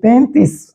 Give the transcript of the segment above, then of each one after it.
35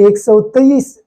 123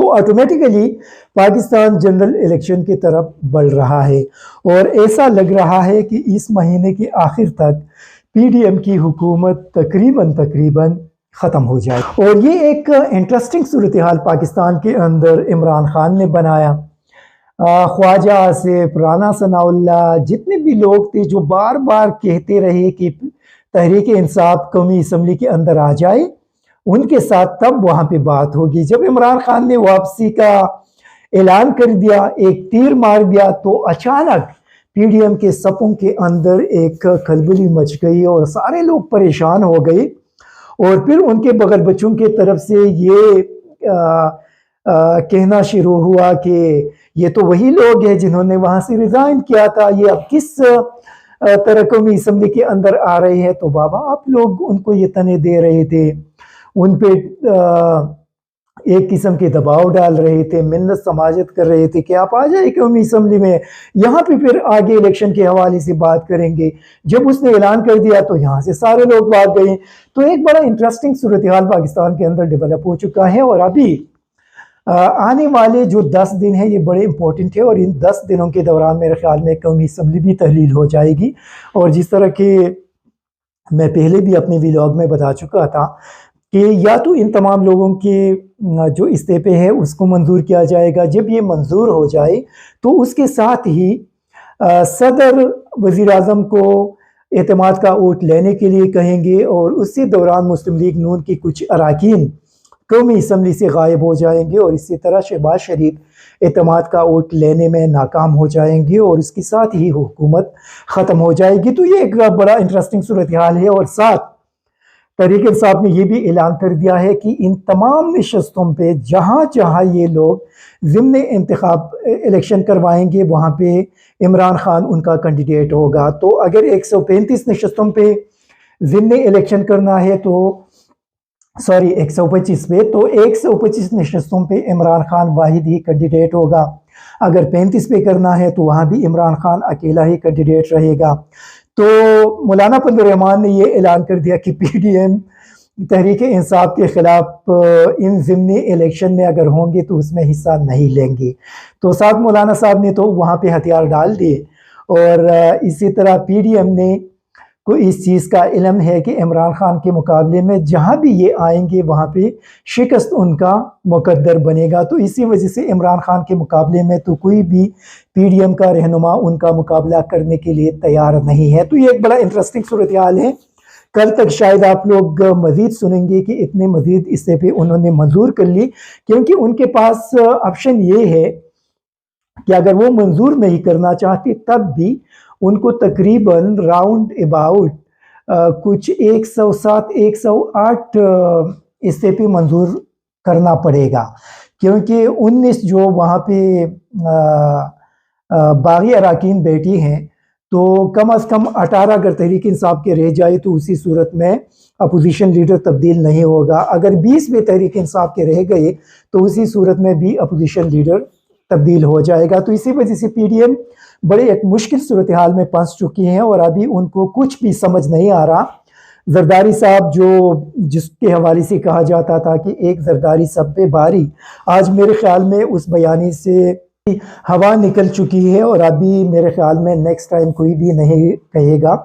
تو automatically Pakistan general election کی طرف بڑھ رہا ہے، اور ایسا لگ رہا ہے کہ اس مہینے کے آخر تک پی ڈی ایم کی حکومت تقریباً ختم ہو جائے۔ اور یہ ایک انٹرسٹنگ صورتحال پاکستان کے اندر عمران خان نے بنایا۔ خواجہ آصف، رانا ثناء اللہ، جتنے بھی لوگ تھے جو بار بار کہتے رہے کہ تحریک انصاف قومی اسمبلی کے اندر آ جائے، ان کے ساتھ تب وہاں پہ بات ہوگی۔ جب عمران خان نے واپسی کا اعلان کر دیا، ایک تیر مار دیا، تو اچانک پی ڈی ایم کے صفوں کے اندر ایک کھلبلی مچ گئی اور سارے لوگ پریشان ہو گئے، اور پھر ان کے بغل بچوں کی طرف سے یہ کہنا شروع ہوا کہ یہ تو وہی لوگ ہیں جنہوں نے وہاں سے ریزائن کیا تھا، یہ اب کس طرح قومی اسمبلی کے اندر آ رہے ہیں۔ تو بابا آپ لوگ ان کو یہ طنے دے رہے تھے، ان پہ ایک قسم کے دباؤ ڈال رہے تھے، منت سماجت کر رہے تھے کہ آپ آ جائیں قومی اسمبلی میں، یہاں پہ پھر آگے الیکشن کے حوالے سے بات کریں گے۔ جب اس نے اعلان کر دیا تو یہاں سے سارے لوگ بھاگ گئے۔ تو ایک بڑا انٹرسٹنگ صورتحال پاکستان کے اندر ڈیولپ ہو چکا ہے، اور ابھی آنے والے جو 10 دن ہیں یہ بڑے امپورٹنٹ ہے، اور ان 10 دنوں کے دوران میرے خیال میں قومی اسمبلی بھی تحلیل ہو جائے گی۔ اور جس طرح کہ میں پہلے بھی اپنے ویلاگ میں بتا چکا تھا کہ یا تو ان تمام لوگوں کے جو استعفے ہیں اس کو منظور کیا جائے گا، جب یہ منظور ہو جائے تو اس کے ساتھ ہی صدر وزیر اعظم کو اعتماد کا ووٹ لینے کے لیے کہیں گے، اور اسی دوران مسلم لیگ نون کی کچھ اراکین قومی اسمبلی سے غائب ہو جائیں گے، اور اسی طرح شہباز شریف اعتماد کا ووٹ لینے میں ناکام ہو جائیں گے، اور اس کے ساتھ ہی حکومت ختم ہو جائے گی۔ تو یہ ایک بڑا انٹرسٹنگ صورتحال ہے، اور ساتھ تحریک انصاف نے یہ بھی اعلان کر دیا ہے کہ ان تمام نشستوں پہ جہاں جہاں یہ لوگ ضمن انتخاب الیکشن کروائیں گے وہاں پہ عمران خان ان کا کینڈیڈیٹ ہوگا۔ تو اگر 135 نشستوں پہ ضمن الیکشن کرنا ہے تو 125 پہ، تو 125 نشستوں پہ عمران خان واحد ہی کینڈیڈیٹ ہوگا۔ اگر 35 پہ کرنا ہے تو وہاں بھی عمران خان اکیلا ہی کینڈیڈیٹ رہے گا۔ تو مولانا فضل الرحمان نے یہ اعلان کر دیا کہ P D M Tehreek Insaf کے خلاف ان ضمنی الیکشن میں اگر ہوں گے تو اس میں حصہ نہیں لیں گے۔ تو ساتھ مولانا صاحب نے تو وہاں پہ ہتھیار ڈال دیے، اور اسی طرح پی ڈی ایم نے کو اس چیز کا علم ہے کہ عمران خان کے مقابلے میں جہاں بھی یہ آئیں گے وہاں پہ شکست ان کا مقدر بنے گا۔ تو اسی وجہ سے عمران خان کے مقابلے میں تو کوئی بھی پی ڈی ایم کا رہنما ان کا مقابلہ کرنے کے لیے تیار نہیں ہے۔ تو یہ ایک بڑا انٹرسٹنگ صورتحال ہے۔ کل تک شاید آپ لوگ مزید سنیں گے کہ اتنے مزید استعفے انہوں نے منظور کر لی، کیونکہ ان کے پاس آپشن یہ ہے کہ اگر وہ منظور نہیں کرنا چاہتے تب بھی ان کو تقریباً راؤنڈ اباؤٹ کچھ 107 108 استعفے منظور کرنا پڑے گا، کیونکہ 19 جو وہاں پہ باغی اراکین بیٹھی ہیں، تو کم از کم 18 اگر تحریک انصاف کے رہ جائے تو اسی صورت میں اپوزیشن لیڈر تبدیل نہیں ہوگا۔ اگر 20 بھی تحریک انصاف کے رہ گئے تو اسی صورت میں بھی اپوزیشن لیڈر تبدیل ہو جائے گا۔ تو اسی وجہ سے پی ڈی ایم بڑے ایک مشکل صورتحال میں پھنس چکی ہیں، اور ابھی ان کو کچھ بھی سمجھ نہیں آ رہا۔ زرداری صاحب جس کے حوالے سے کہا جاتا تھا کہ ایک زرداری سب پہ باری، آج میرے خیال میں اس بیانی سے ہوا نکل چکی ہے، اور ابھی میرے خیال میں نیکسٹ ٹائم کوئی بھی نہیں کہے گا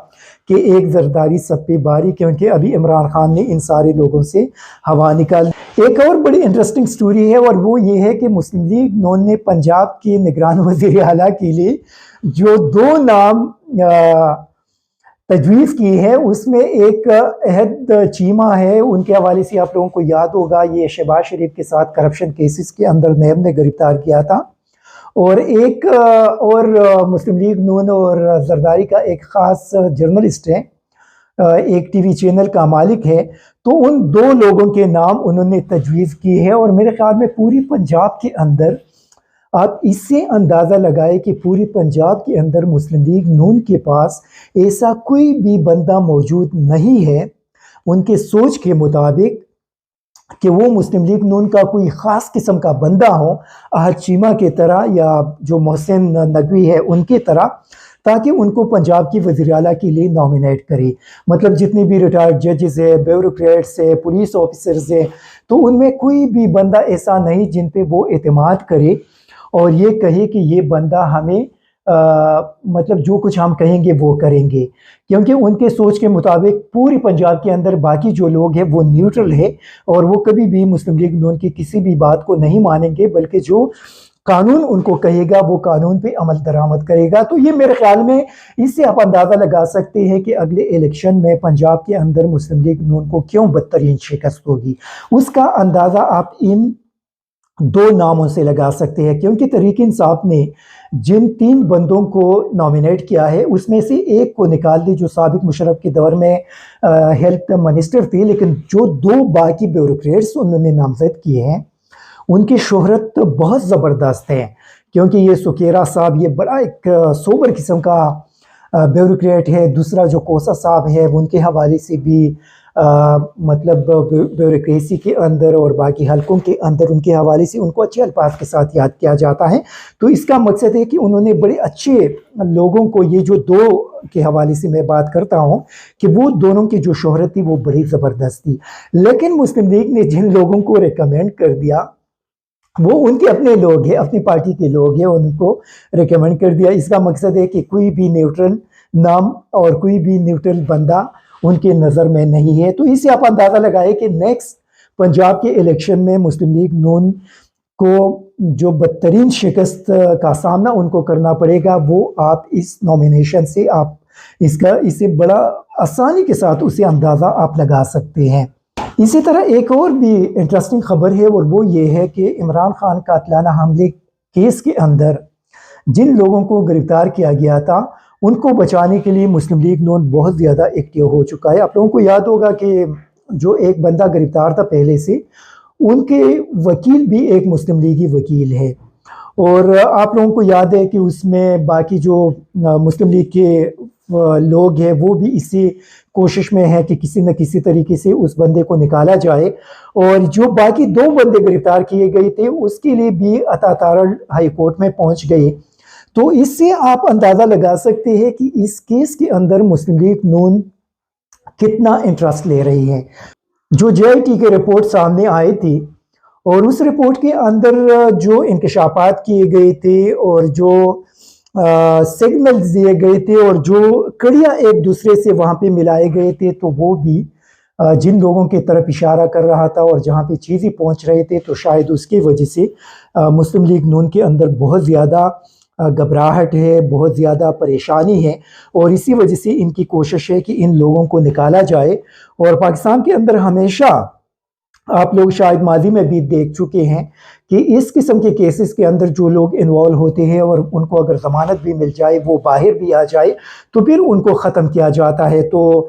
کہ ایک زرداری سب پہ باری، کیونکہ ابھی عمران خان نے ان سارے لوگوں سے ہوا نکال۔ ایک اور بڑی انٹرسٹنگ سٹوری ہے، اور وہ یہ ہے کہ مسلم لیگ نون نے پنجاب کے نگران وزیر اعلیٰ کے لیے جو 2 نام تجویز کی ہے، اس میں ایک عہد چیمہ ہے، ان کے حوالے سے آپ لوگوں کو یاد ہوگا یہ شہباز شریف کے ساتھ کرپشن کیسز کے اندر نیب نے گرفتار کیا تھا، اور ایک اور مسلم لیگ نون اور زرداری کا ایک خاص جرنلسٹ ہے، ایک ٹی وی چینل کا مالک ہے۔ تو ان 2 لوگوں کے نام انہوں نے تجویز کی ہے، اور میرے خیال میں پوری پنجاب کے اندر آپ اس سے اندازہ لگائے کہ پوری پنجاب کے اندر مسلم لیگ نون کے پاس ایسا کوئی بھی بندہ موجود نہیں ہے ان کے سوچ کے مطابق کہ وہ مسلم لیگ نون کا کوئی خاص قسم کا بندہ ہو، احد چیمہ کی طرح یا جو محسن نقوی ہے ان کی طرح۔ تاکہ ان کو پنجاب کی وزیر اعلیٰ کے لیے نامینیٹ کرے. مطلب جتنے بھی ریٹائرڈ ججز ہیں، بیوروکریٹس ہیں، پولیس آفیسرز ہیں، تو ان میں کوئی بھی بندہ ایسا نہیں جن پہ وہ اعتماد کرے اور یہ کہے کہ یہ بندہ ہمیں مطلب جو کچھ ہم کہیں گے وہ کریں گے، کیونکہ ان کے سوچ کے مطابق پوری پنجاب کے اندر باقی جو لوگ ہیں وہ نیوٹرل ہے اور وہ کبھی بھی مسلم لیگ نون کی کسی بھی بات کو نہیں مانیں گے، بلکہ جو قانون ان کو کہے گا وہ قانون پہ عمل درآمد کرے گا. تو یہ میرے خیال میں اس سے آپ اندازہ لگا سکتے ہیں کہ اگلے الیکشن میں پنجاب کے اندر مسلم لیگ نون کو کیوں بدترین شکست ہوگی. اس کا اندازہ آپ ان دو ناموں سے لگا سکتے ہیں، کیونکہ تحریک انصاف نے جن 3 بندوں کو نامینیٹ کیا ہے اس میں سے ایک کو نکال دی جو سابق مشرف کے دور میں ہیلتھ منسٹر تھی، لیکن جو 2 باقی بیوروکریٹس انہوں نے نامزد کیے ہیں ان کی شہرت بہت زبردست ہے، کیونکہ یہ سکیرا صاحب یہ بڑا ایک سوبر قسم کا بیوروکریٹ ہے. دوسرا جو کوسا صاحب ہے ان کے حوالے سے بھی مطلب بیوروکریسی کے اندر اور باقی حلقوں کے اندر ان کے حوالے سے ان کو اچھے الفاظ کے ساتھ یاد کیا جاتا ہے. تو اس کا مقصد ہے کہ انہوں نے بڑے اچھے لوگوں کو، یہ جو 2 کے حوالے سے میں بات کرتا ہوں کہ وہ دونوں کی جو شہرت تھی وہ بڑی زبردست تھی، لیکن مسلم لیگ نے جن لوگوں کو ریکمینڈ کر دیا وہ ان کے اپنے لوگ ہیں، اپنی پارٹی کے لوگ ہیں، ان کو ریکمینڈ کر دیا. اس کا مقصد ہے کہ کوئی بھی نیوٹرل نام اور کوئی بھی نیوٹرل بندہ ان کے نظر میں نہیں ہے. تو اس سے آپ اندازہ لگائے کہ نیکسٹ پنجاب کے الیکشن میں مسلم لیگ نون کو جو بدترین شکست کا سامنا ان کو کرنا پڑے گا وہ آپ اس نامینیشن سے آپ اسے بڑا آسانی کے ساتھ اسے اندازہ آپ لگا سکتے ہیں. اسی طرح ایک اور بھی انٹرسٹنگ خبر ہے اور وہ یہ ہے کہ عمران خان قاتلانہ حملے کیس کے اندر جن لوگوں کو گرفتار کیا گیا تھا ان کو بچانے کے لیے مسلم لیگ نون بہت زیادہ ایکٹیو ہو چکا ہے. آپ لوگوں کو یاد ہوگا کہ جو ایک بندہ گرفتار تھا پہلے سے، ان کے وکیل بھی ایک مسلم لیگی وکیل ہے، اور آپ لوگوں کو یاد ہے کہ اس میں باقی جو مسلم لیگ کے لوگ ہیں وہ بھی اسی کوشش میں ہیں کہ کسی نہ کسی طریقے سے اس بندے کو نکالا جائے، اور جو باقی 2 بندے گرفتار کیے گئے تھے اس کے لیے بھی عطا تارڑ ہائی کورٹ میں پہنچ گئے. تو اس سے آپ اندازہ لگا سکتے ہیں کہ اس کیس کے اندر مسلم لیگ نون کتنا انٹرسٹ لے رہی ہے. جو JIT کے رپورٹ سامنے آئے تھی اور اس رپورٹ کے اندر جو انکشافات کیے گئے تھے اور جو سگنلز دیے گئے تھے اور جو کڑیاں ایک دوسرے سے وہاں پہ ملائے گئے تھے، تو وہ بھی جن لوگوں کی طرف اشارہ کر رہا تھا اور جہاں پہ چیزیں پہنچ رہے تھے، تو شاید اس کی وجہ سے مسلم لیگ نون کے اندر بہت زیادہ گھبراہٹ ہے، بہت زیادہ پریشانی ہے، اور اسی وجہ سے ان کی کوشش ہے کہ ان لوگوں کو نکالا جائے. اور پاکستان کے اندر ہمیشہ آپ لوگ شاید ماضی میں بھی دیکھ چکے ہیں کہ اس قسم کے کیسز کے اندر جو لوگ انوالو ہوتے ہیں اور ان کو اگر ضمانت بھی مل جائے، وہ باہر بھی آ جائے، تو پھر ان کو ختم کیا جاتا ہے. تو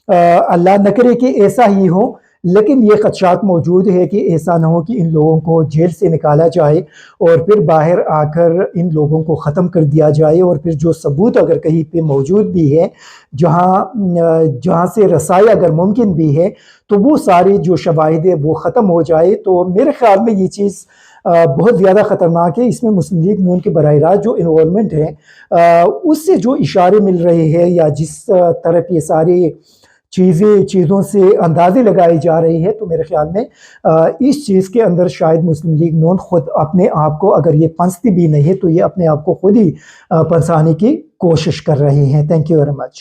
اللہ نہ کرے کہ ایسا ہی ہو، لیکن یہ خدشات موجود ہے کہ ایسا نہ ہو کہ ان لوگوں کو جیل سے نکالا جائے اور پھر باہر آ کر ان لوگوں کو ختم کر دیا جائے، اور پھر جو ثبوت اگر کہیں پہ موجود بھی ہے، جہاں سے رسائی اگر ممکن بھی ہے، تو وہ سارے جو شواہد ہے وہ ختم ہو جائے. تو میرے خیال میں یہ چیز بہت زیادہ خطرناک ہے. اس میں مسلم لیگ نون کے براہ راست جو انوالومنٹ ہے، اس سے جو اشارے مل رہے ہیں یا جس طرف یہ سارے چیزوں سے اندازے لگائی جا رہی ہے، تو میرے خیال میں اس چیز کے اندر شاید مسلم لیگ نون خود اپنے آپ کو، اگر یہ پنستی بھی نہیں ہے تو یہ اپنے آپ کو خود ہی پنسانے کی کوشش کر رہے ہیں. Thank you very much.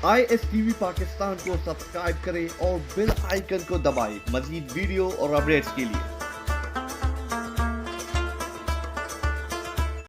ISTV Pakistan کو سبسکرائب کریں اور بیل آئیکن کو دبائیں مزید ویڈیو اور اپڈیٹس کے لیے.